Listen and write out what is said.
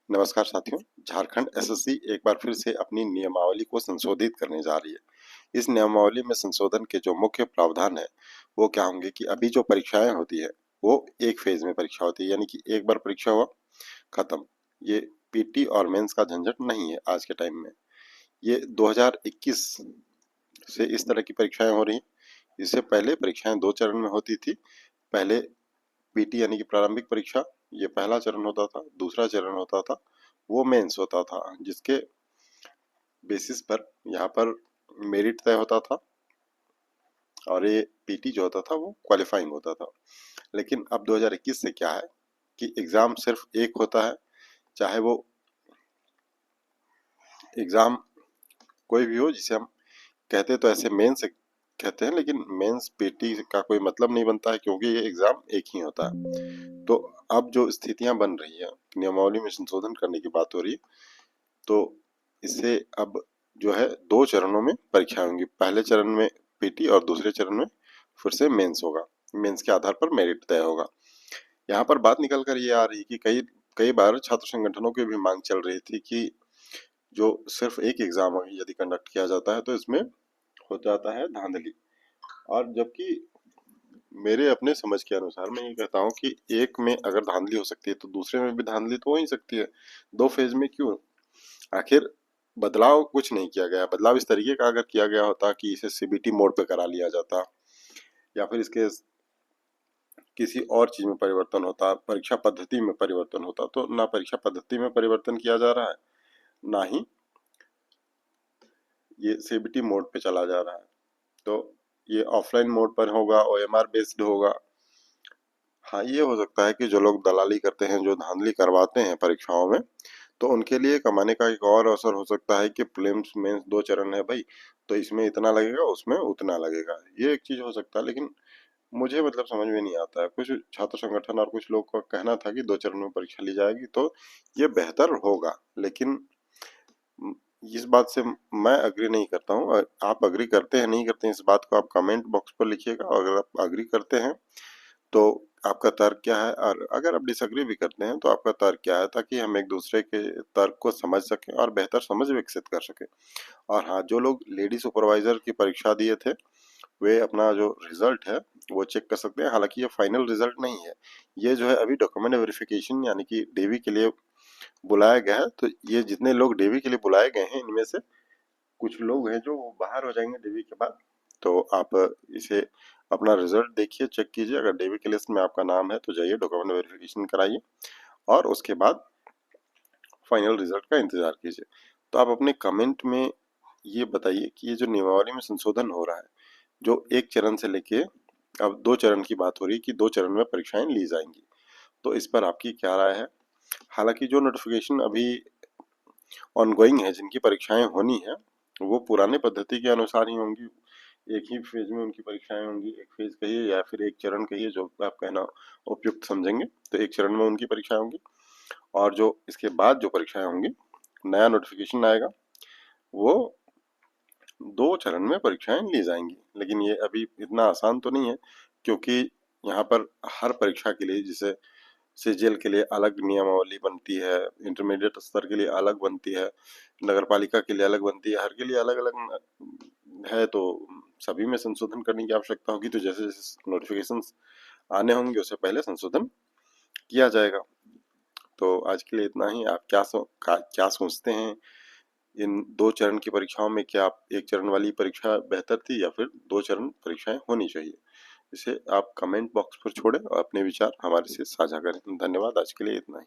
नमस्कार साथियों। झारखंड एसएससी एक बार फिर से अपनी नियमावली को संशोधित करने जा रही है। इस नियमावली में संशोधन के जो मुख्य प्रावधान है वो क्या होंगे कि अभी जो परीक्षाएं होती है वो एक फेज में परीक्षा होती है, यानी कि एक बार परीक्षा हुआ खत्म। ये पीटी और मेंस का झंझट नहीं है आज के टाइम में। ये 2021 से इस तरह की परीक्षाएं हो रही हैं। इससे पहले परीक्षाएं दो चरण में होती थी। पहले पीटी यानी कि प्रारंभिक परीक्षा, ये पहला चरण होता था। दूसरा चरण होता था वो मेंस होता था, जिसके बेसिस पर यहाँ पर मेरिट तय होता था और ये पीटी जो होता था वो क्वालिफाइंग होता था। लेकिन अब 2021 से क्या है कि एग्जाम सिर्फ एक होता है, चाहे वो एग्जाम कोई भी हो। जिसे हम कहते तो ऐसे मेंस कहते हैं, लेकिन मेंस पीटी का कोई मतलब नहीं बनता है क्योंकि ये एग्जाम एक ही होता है। तो अब जो स्थितियां बन रही है, नियमावली में संशोधन करने की बात हो रही है, तो इससे अब जो है दो चरणों में परीक्षा होंगी। पहले चरण में पीटी और दूसरे चरण में फिर से मेंस होगा। मेंस के आधार पर मेरिट तय होगा। यहाँ पर बात निकल कर ये आ रही कि कई कई बार छात्र संगठनों की भी मांग चल रही थी कि जो सिर्फ एक एग्जाम यदि कंडक्ट किया जाता है तो इसमें हो जाता है धांधली। और जबकि मेरे अपने समझ के अनुसार मैं ये कहता हूँ कि एक में अगर धांधली हो सकती है तो दूसरे में भी धांधली तो हो ही सकती है। दो फेज में क्यों? आखिर बदलाव कुछ नहीं किया गया। बदलाव इस तरीके का अगर किया गया होता कि इसे सीबीटी मोड पे करा लिया जाता, या फिर इसके किसी और चीज में परिवर्तन होता, परीक्षा पद्धति में परिवर्तन होता, तो ना परीक्षा पद्धति में परिवर्तन किया जा रहा है, ना ही ये सीबीटी मोड पे चला जा रहा है। तो ये ऑफलाइन मोड पर होगा, ओएमआर बेस्ड होगा। हाँ, ये हो सकता है कि जो लोग दलाली करते हैं, जो धांधली करवाते हैं परीक्षाओं में, तो उनके लिए कमाने का एक और अवसर हो सकता है कि प्रीलिम्स मेंस दो चरण है भाई, तो इसमें इतना लगेगा, उसमें उतना लगेगा। ये एक चीज हो सकता है, लेकिन मुझे मतलब समझ में नहीं आता है। कुछ छात्र संगठन और कुछ लोग का कहना था कि दो चरण में परीक्षा ली जाएगी तो ये बेहतर होगा, लेकिन इस बात से मैं अग्री नहीं करता हूँ। आप अग्री करते हैं नहीं करते हैं इस बात को आप कमेंट बॉक्स पर लिखिएगा, और अगर आप अग्री करते हैं तो आपका तर्क क्या है, और अगर आप डिसएग्री भी करते हैं तो आपका तर्क क्या है, ताकि हम एक दूसरे के तर्क को समझ सकें और बेहतर समझ विकसित कर सकें। और हाँ, जो लोग लेडी सुपरवाइजर की परीक्षा दिए थे वे अपना जो रिजल्ट है वो चेक कर सकते हैं। हालांकि ये फाइनल रिजल्ट नहीं है, ये जो है अभी डॉक्यूमेंट वेरिफिकेशन यानी कि डेवी के लिए बुलाया गया है। तो ये जितने लोग डेवी के लिए बुलाए गए हैं, इनमें से कुछ लोग हैं जो बाहर हो जाएंगे डेवी के बाद। तो आप इसे अपना रिजल्ट देखिए, चेक कीजिए। अगर डेवी की लिस्ट में आपका नाम है तो जाइए डॉक्यूमेंट वेरिफिकेशन कराइए और उसके बाद फाइनल रिजल्ट का इंतजार कीजिए। तो आप अपने कमेंट में ये बताइए कि ये जो नियमावली में संशोधन हो रहा है, जो एक चरण से लेके अब दो चरण की बात हो रही है कि दो चरण में परीक्षाएं ली जाएंगी, तो इस पर आपकी क्या राय है? हालांकि जो नोटिफिकेशन अभी ऑनगोइंग है, जिनकी परीक्षाएं होनी है, वो पुराने पद्धति के अनुसार ही होंगी। एक ही फेज में उनकी परीक्षाएं होंगी। एक फेज कहिए या फिर एक चरण कहिए, जो आप कहना उपयुक्त समझेंगे। तो एक चरण में उनकी परीक्षाएं होंगी, और जो इसके बाद जो परीक्षाएं होंगी, नया नोटिफिकेशन आएगा, वो दो चरण में परीक्षाएं ली जाएंगी। लेकिन ये अभी इतना आसान तो नहीं है, क्योंकि यहाँ पर हर परीक्षा के लिए, जैसे सीजीएल के लिए अलग नियमावली बनती है, इंटरमीडिएट स्तर के लिए अलग बनती है, नगर पालिका के लिए अलग बनती है, हर के लिए अलग अलग है। तो सभी में संशोधन करने की आवश्यकता होगी। तो जैसे जैसे नोटिफिकेशंस आने होंगे उससे पहले संशोधन किया जाएगा। तो आज के लिए इतना ही। आप क्या सोचते हैं इन दो चरण की परीक्षाओं में? क्या आप एक चरण वाली परीक्षा बेहतर थी या फिर दो चरण परीक्षाएं होनी चाहिए? इसे आप कमेंट बॉक्स पर छोड़ें और अपने विचार हमारे से साझा करें। धन्यवाद। आज के लिए इतना ही।